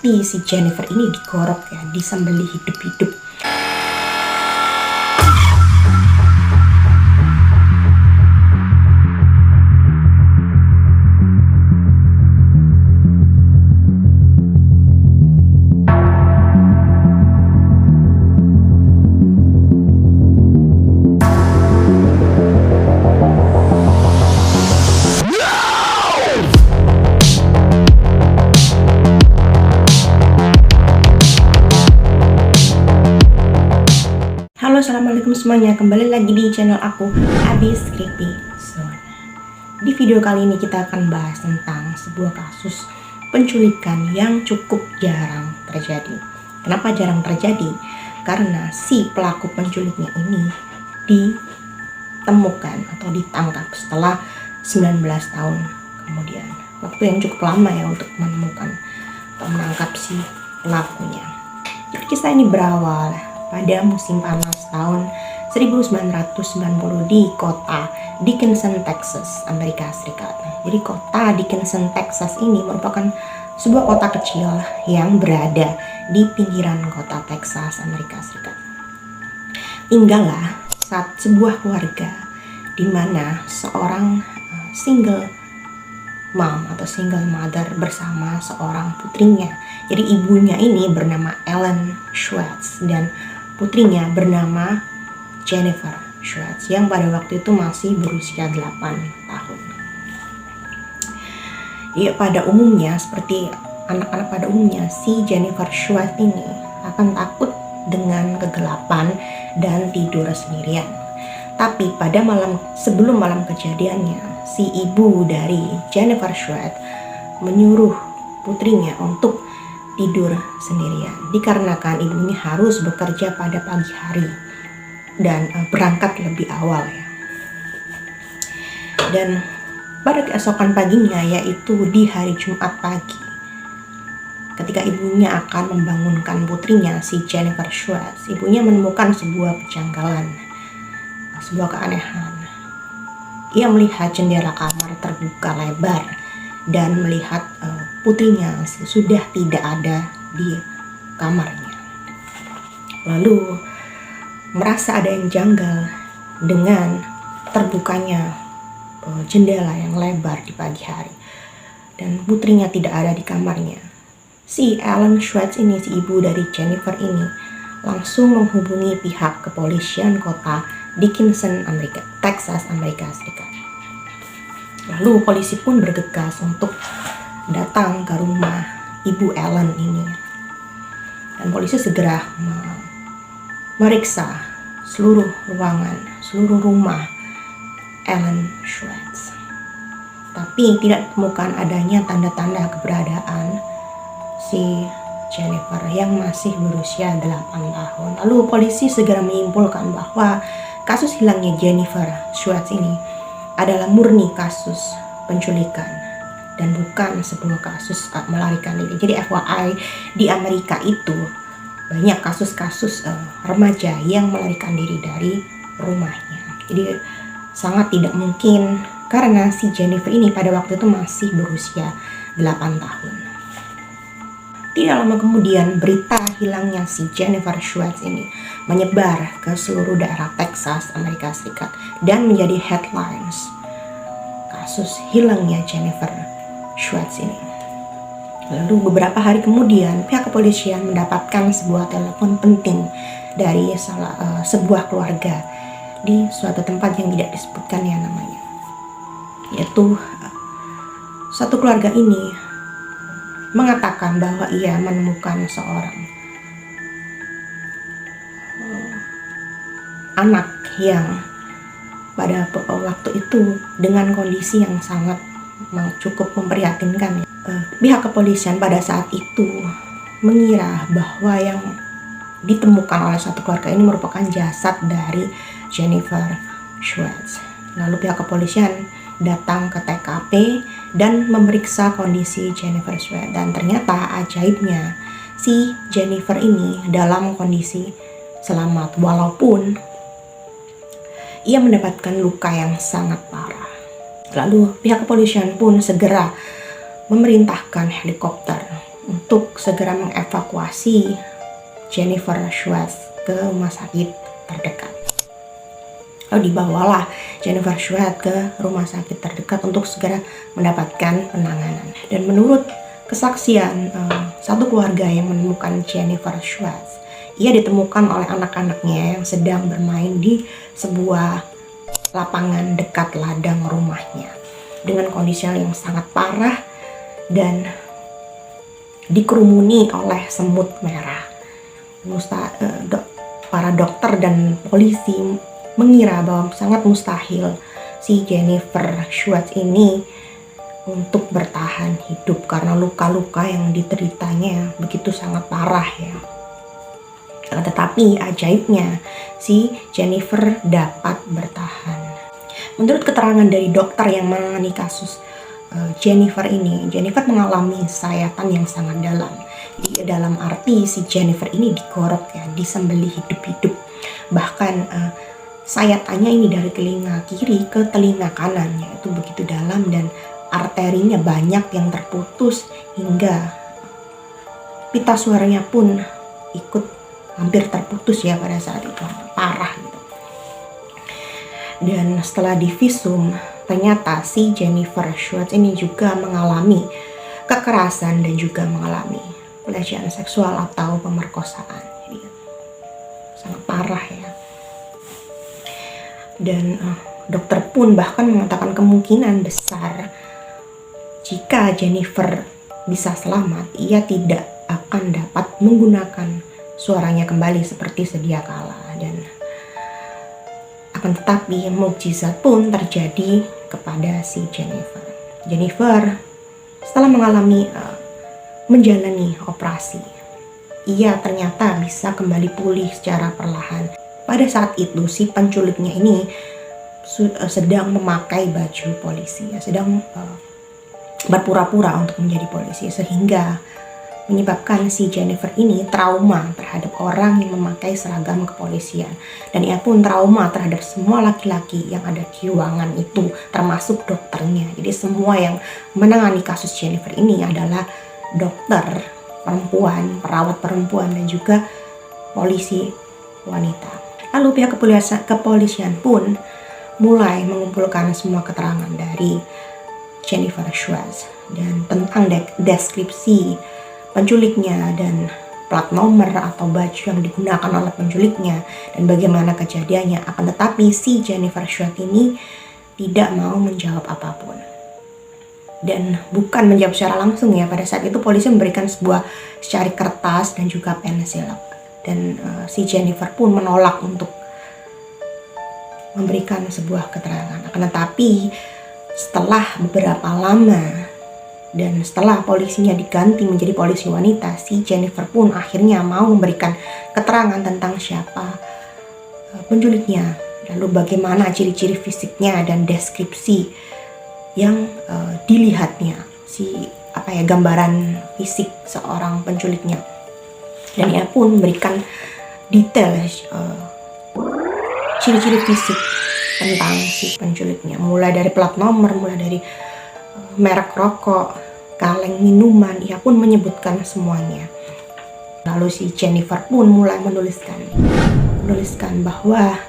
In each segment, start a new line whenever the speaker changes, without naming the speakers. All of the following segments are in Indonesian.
Tapi si Jennifer ini digorok ya, disembelih hidup-hidup. Halo, assalamualaikum semuanya, kembali lagi di channel aku, Abis Creepy Zone. Di video kali ini kita akan bahas tentang sebuah kasus penculikan yang cukup jarang terjadi. Kenapa jarang terjadi? Karena si pelaku penculiknya ini ditemukan atau ditangkap setelah 19 tahun kemudian. Waktu yang cukup lama ya untuk menemukan atau menangkap si pelakunya. Jadi kisah ini berawal pada musim panas tahun 1990 di kota Dickinson, Texas, Amerika Serikat. Jadi kota Dickinson, Texas ini merupakan sebuah kota kecil yang berada di pinggiran kota Texas, Amerika Serikat. Tinggallah sebuah keluarga di mana seorang single mom atau single mother bersama seorang putrinya. Jadi ibunya ini bernama Ellen Schwartz dan putrinya bernama Jennifer Schwartz yang pada waktu itu masih berusia 8 tahun. Ya, pada umumnya seperti anak-anak pada umumnya, si Jennifer Schwartz ini akan takut dengan kegelapan dan tidur sendirian. Tapi pada sebelum malam kejadiannya, si ibu dari Jennifer Schwartz menyuruh putrinya untuk tidur sendirian dikarenakan ibunya harus bekerja pada pagi hari dan berangkat lebih awal ya. Dan pada keesokan paginya, yaitu di hari Jumat pagi, ketika ibunya akan membangunkan putrinya si Jennifer Schwartz, ibunya menemukan sebuah kejanggalan, sebuah keanehan. Ia melihat jendela kamar terbuka lebar dan melihat putrinya sudah tidak ada di kamarnya. Lalu merasa ada yang janggal dengan terbukanya jendela yang lebar di pagi hari dan putrinya tidak ada di kamarnya. Si Ellen Schwartz ini, si ibu dari Jennifer ini, langsung menghubungi pihak kepolisian kota Dickinson, Texas, Amerika Serikat. Lalu polisi pun bergegas untuk datang ke rumah ibu Ellen ini. Dan polisi segera meriksa seluruh ruangan, seluruh rumah Ellen Schwartz. Tapi tidak ditemukan adanya tanda-tanda keberadaan si Jennifer yang masih berusia 8 tahun. Lalu polisi segera menyimpulkan bahwa kasus hilangnya Jennifer Schwartz ini adalah murni kasus penculikan dan bukan sebuah kasus melarikan diri. Jadi FYI, di Amerika itu banyak kasus-kasus remaja yang melarikan diri dari rumahnya. Jadi sangat tidak mungkin karena si Jennifer ini pada waktu itu masih berusia 8 tahun. Tidak lama kemudian berita hilangnya si Jennifer Schwartz ini menyebar ke seluruh daerah Texas, Amerika Serikat dan menjadi headlines kasus hilangnya Jennifer Schwartz ini. Lalu beberapa hari kemudian pihak kepolisian mendapatkan sebuah telepon penting dari sebuah keluarga di suatu tempat yang tidak disebutkan ya namanya. Yaitu satu keluarga ini mengatakan bahwa ia menemukan seorang anak yang pada waktu itu dengan kondisi yang sangat cukup memprihatinkan. Pihak kepolisian pada saat itu mengira bahwa yang ditemukan oleh satu keluarga ini merupakan jasad dari Jennifer Schwartz. Lalu pihak kepolisian datang ke TKP dan memeriksa kondisi Jennifer Schwartz, dan ternyata ajaibnya si Jennifer ini dalam kondisi selamat walaupun ia mendapatkan luka yang sangat parah. Lalu pihak kepolisian pun segera memerintahkan helikopter untuk segera mengevakuasi Jennifer Schwartz ke rumah sakit terdekat. Lalu dibawalah Jennifer Schwartz ke rumah sakit terdekat untuk segera mendapatkan penanganan. Dan menurut kesaksian satu keluarga yang menemukan Jennifer Schwartz, ia ditemukan oleh anak-anaknya yang sedang bermain di sebuah lapangan dekat ladang rumahnya dengan kondisi yang sangat parah dan dikerumuni oleh semut merah. Para dokter dan polisi mengira bahwa sangat mustahil si Jennifer Schwartz ini untuk bertahan hidup karena luka-luka yang dideritanya begitu sangat parah ya. Tetapi ajaibnya si Jennifer dapat bertahan. Menurut keterangan dari dokter yang menangani kasus Jennifer ini, Jennifer mengalami sayatan yang sangat dalam. Jadi dalam arti si Jennifer ini digorok ya, disembelih hidup-hidup. Bahkan sayatannya ini dari telinga kiri ke telinga kanannya itu begitu dalam dan arterinya banyak yang terputus hingga pita suaranya pun ikut hampir terputus ya pada saat itu, parah gitu. Dan setelah divisum, ternyata si Jennifer Schwartz ini juga mengalami kekerasan dan juga mengalami pelecehan seksual atau pemerkosaan. Jadi, sangat parah ya. Dan dokter pun bahkan mengatakan kemungkinan besar jika Jennifer bisa selamat, ia tidak akan dapat menggunakan suaranya kembali seperti sedia kala. Dan akan tetapi mukjizat pun terjadi kepada si Jennifer. Jennifer setelah menjalani operasi, ia ternyata bisa kembali pulih secara perlahan. Pada saat itu si penculiknya ini sedang memakai baju polisi, sedang berpura-pura untuk menjadi polisi, sehingga menyebabkan si Jennifer ini trauma terhadap orang yang memakai seragam kepolisian. Dan ia pun trauma terhadap semua laki-laki yang ada di ruangan itu, termasuk dokternya. Jadi semua yang menangani kasus Jennifer ini adalah dokter perempuan, perawat perempuan, dan juga polisi wanita. Lalu pihak kepolisian pun mulai mengumpulkan semua keterangan dari Jennifer Schwartz dan tentang deskripsi penculiknya dan plat nomor atau baju yang digunakan oleh penculiknya dan bagaimana kejadiannya. Akan tetapi si Jennifer Schwartz ini tidak mau menjawab apapun dan bukan menjawab secara langsung ya. Pada saat itu polisi memberikan sebuah secari kertas dan juga pensil, dan si Jennifer pun menolak untuk memberikan sebuah keterangan. Akan tetapi setelah beberapa lama dan setelah polisinya diganti menjadi polisi wanita, si Jennifer pun akhirnya mau memberikan keterangan tentang siapa penculiknya, lalu bagaimana ciri-ciri fisiknya dan deskripsi yang dilihatnya, gambaran fisik seorang penculiknya. Dan ia pun memberikan detail ciri-ciri fisik tentang si penculiknya, mulai dari plat nomor, mulai dari merek rokok, kaleng minuman, ia pun menyebutkan semuanya. Lalu si Jennifer pun mulai menuliskan bahwa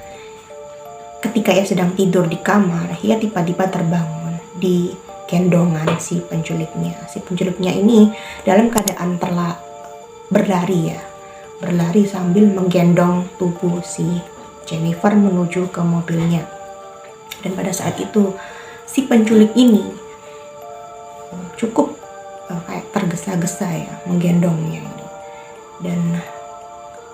ketika ia sedang tidur di kamar, ia tiba-tiba terbangun di gendongan si penculiknya. Si penculiknya ini dalam keadaan telah berlari sambil menggendong tubuh si Jennifer menuju ke mobilnya. Dan pada saat itu si penculik ini cukup kayak tergesa-gesa ya menggendongnya ini. Dan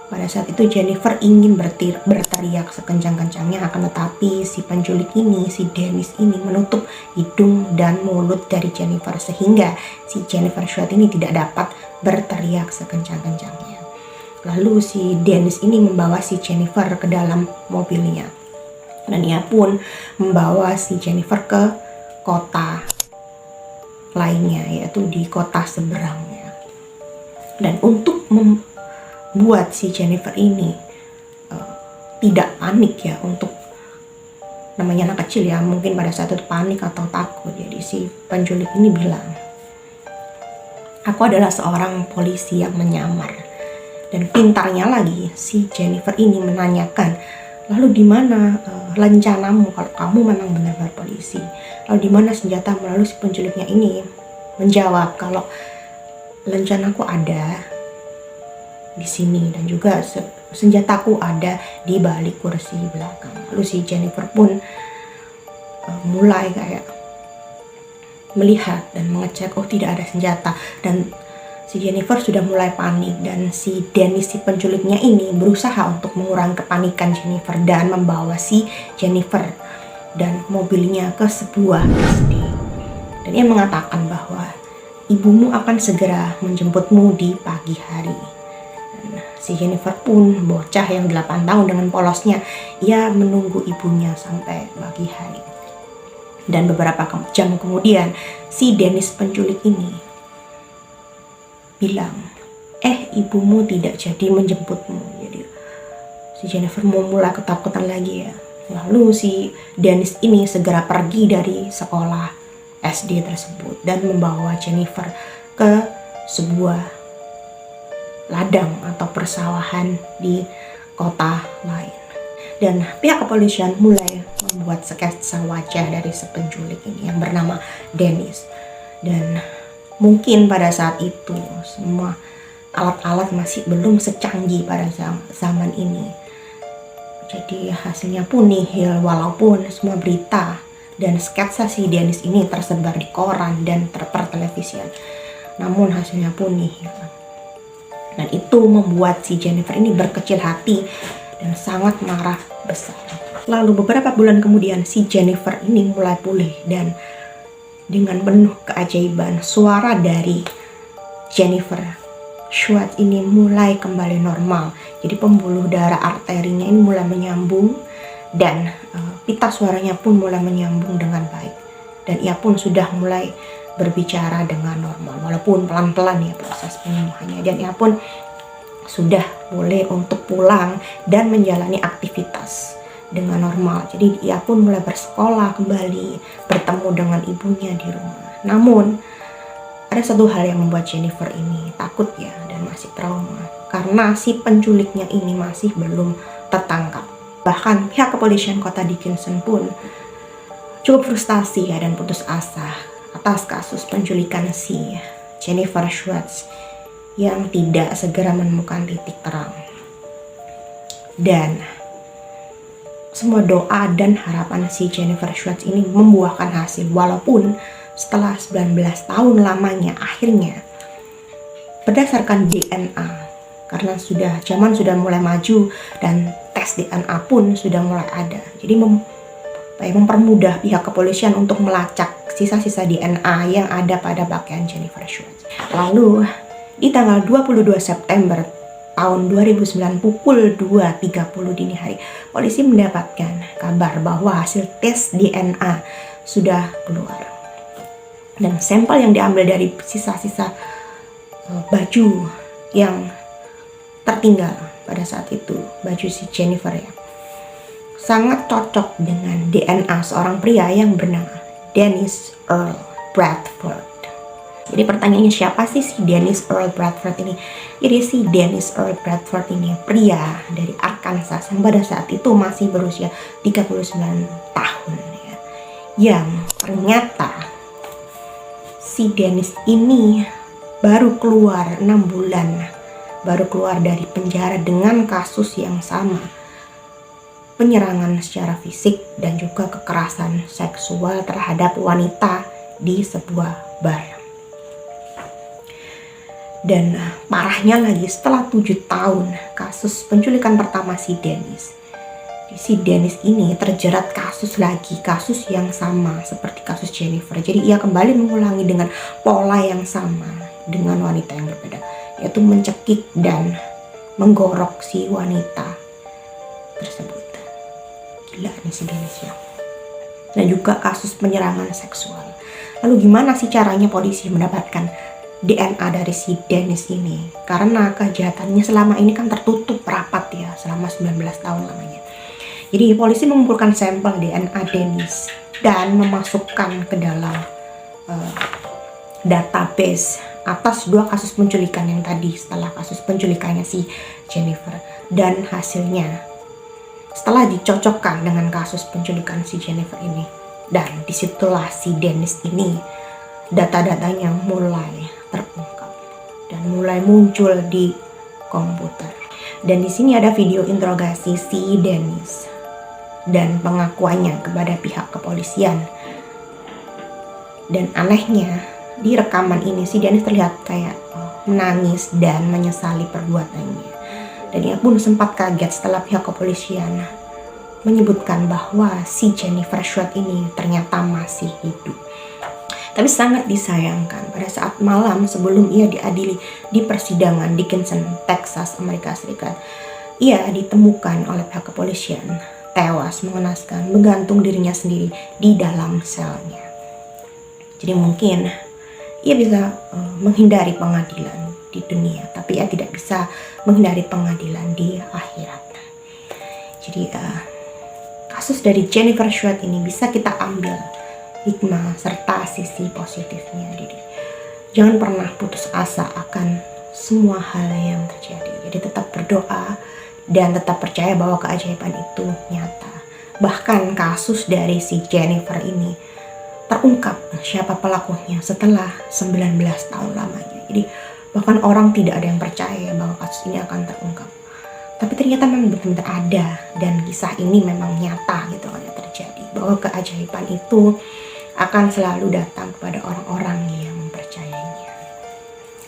pada saat itu Jennifer ingin berteriak sekencang-kencangnya, akan tetapi si penculik ini, si Dennis ini menutup hidung dan mulut dari Jennifer sehingga si Jennifer Schwartz ini tidak dapat berteriak sekencang-kencangnya. Lalu si Dennis ini membawa si Jennifer ke dalam mobilnya dan ia pun membawa si Jennifer ke kota lainnya, yaitu di kota seberangnya. Dan untuk membuat si Jennifer ini tidak panik ya, untuk namanya anak kecil ya, mungkin pada saat itu panik atau takut. Jadi si penculik ini bilang, Aku adalah seorang polisi yang menyamar. Dan pintarnya lagi, si Jennifer ini menanyakan, lalu di mana rencanamu kalau kamu memang benar-benar polisi? Lalu di mana senjata? Lalu si penculiknya ini menjawab kalau rencanaku ada di sini dan juga senjataku ada di balik kursi belakang. Lalu si Jennifer pun mulai kayak melihat dan mengecek, oh tidak ada senjata, dan si Jennifer sudah mulai panik. Dan si Dennis, si penculiknya ini, berusaha untuk mengurangi kepanikan Jennifer dan membawa si Jennifer dan mobilnya ke sebuah SD. Dan ia mengatakan bahwa ibumu akan segera menjemputmu di pagi hari. Dan si Jennifer pun, bocah yang 8 tahun dengan polosnya, ia menunggu ibunya sampai pagi hari. Dan beberapa jam kemudian, si Dennis penculik ini bilang, ibumu tidak jadi menjemputmu. Jadi si Jennifer mau mulai ketakutan lagi ya. Lalu si Dennis ini segera pergi dari sekolah SD tersebut dan membawa Jennifer ke sebuah ladang atau persawahan di kota lain. Dan pihak kepolisian mulai membuat sketsa wajah dari si penculik ini yang bernama Dennis. Dan mungkin pada saat itu semua alat-alat masih belum secanggih pada zaman ini. Jadi hasilnya pun nihil, walaupun semua berita dan sketsa si Dennis ini tersebar di koran dan pertelevisian. Namun hasilnya pun nihil. Dan itu membuat si Jennifer ini berkecil hati dan sangat marah besar. Lalu beberapa bulan kemudian si Jennifer ini mulai pulih dan dengan penuh keajaiban suara dari Jennifer Schwartz ini mulai kembali normal. Jadi pembuluh darah arterinya ini mulai menyambung dan pita suaranya pun mulai menyambung dengan baik. Dan ia pun sudah mulai berbicara dengan normal walaupun pelan-pelan ya proses penyembuhannya. Dan ia pun sudah boleh untuk pulang dan menjalani aktivitas dengan normal. Jadi ia pun mulai bersekolah kembali, bertemu dengan ibunya di rumah. Namun ada satu hal yang membuat Jennifer ini takut ya dan masih trauma, karena si penculiknya ini masih belum tertangkap. Bahkan pihak kepolisian kota Dickinson pun cukup frustasi ya dan putus asa atas kasus penculikan si Jennifer Schwartz yang tidak segera menemukan titik terang. Dan semua doa dan harapan si Jennifer Schwartz ini membuahkan hasil, walaupun setelah 19 tahun lamanya akhirnya berdasarkan DNA, karena zaman sudah mulai maju dan tes DNA pun sudah mulai ada. Jadi mempermudah pihak kepolisian untuk melacak sisa-sisa DNA yang ada pada pakaian Jennifer Schwartz. Lalu di tanggal 22 September tahun 2009 pukul 2.30 dini hari, polisi mendapatkan kabar bahwa hasil tes DNA sudah keluar. Dan sampel yang diambil dari sisa-sisa baju yang tertinggal pada saat itu, baju si Jennifer ya, sangat cocok dengan DNA seorang pria yang bernama Dennis Earl Bradford. Jadi pertanyaannya, siapa sih si Dennis Earl Bradford ini? Jadi si Dennis Earl Bradford ini pria dari Arkansas yang pada saat itu masih berusia 39 tahun ya. Yang ternyata si Dennis ini baru keluar 6 bulan, baru keluar dari penjara dengan kasus yang sama. Penyerangan secara fisik dan juga kekerasan seksual terhadap wanita di sebuah bar. Dan parahnya lagi, setelah 7 tahun kasus penculikan pertama si Dennis ini terjerat kasus lagi, kasus yang sama seperti kasus Jennifer. Jadi ia kembali mengulangi dengan pola yang sama dengan wanita yang berbeda, yaitu mencekik dan menggorok si wanita tersebut. Gila nih si Dennis ya. Dan juga kasus penyerangan seksual. Lalu gimana sih caranya polisi mendapatkan DNA dari si Dennis ini? Karena kejahatannya selama ini kan tertutup rapat ya, selama 19 tahun lamanya. Jadi polisi mengumpulkan sampel DNA Dennis dan memasukkan ke dalam database atas 2 kasus penculikan yang tadi, setelah kasus penculikannya si Jennifer. Dan hasilnya setelah dicocokkan dengan kasus penculikan si Jennifer ini, dan disitulah si Dennis ini data-datanya mulai terungkap dan mulai muncul di komputer. Dan di sini ada video interogasi si Dennis dan pengakuannya kepada pihak kepolisian. Dan anehnya di rekaman ini si Dennis terlihat kayak menangis dan menyesali perbuatannya. Dan ia pun sempat kaget setelah pihak kepolisian menyebutkan bahwa si Jennifer Schuett ini ternyata masih hidup. Tapi sangat disayangkan pada saat malam sebelum ia diadili di persidangan Dickinson, Texas, Amerika Serikat, ia ditemukan oleh pihak kepolisian tewas mengenaskan, menggantung dirinya sendiri di dalam selnya. Jadi mungkin ia bisa menghindari pengadilan di dunia, tapi ia tidak bisa menghindari pengadilan di akhirat. Jadi kasus dari Jennifer Schuett ini bisa kita ambil hikmah serta sisi positifnya. Jadi jangan pernah putus asa akan semua hal yang terjadi. Jadi tetap berdoa dan tetap percaya bahwa keajaiban itu nyata. Bahkan kasus dari si Jennifer ini terungkap siapa pelakunya setelah 19 tahun lamanya. Jadi bahkan orang tidak ada yang percaya bahwa kasus ini akan terungkap. Tapi ternyata memang benar-benar ada, dan kisah ini memang nyata gitu kan, terjadi. Bahwa keajaiban itu akan selalu datang kepada orang-orang yang mempercayainya.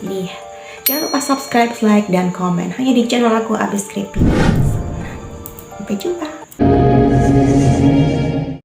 Jadi jangan lupa subscribe, like, dan komen hanya di channel aku Abis Creepy. Sampai jumpa.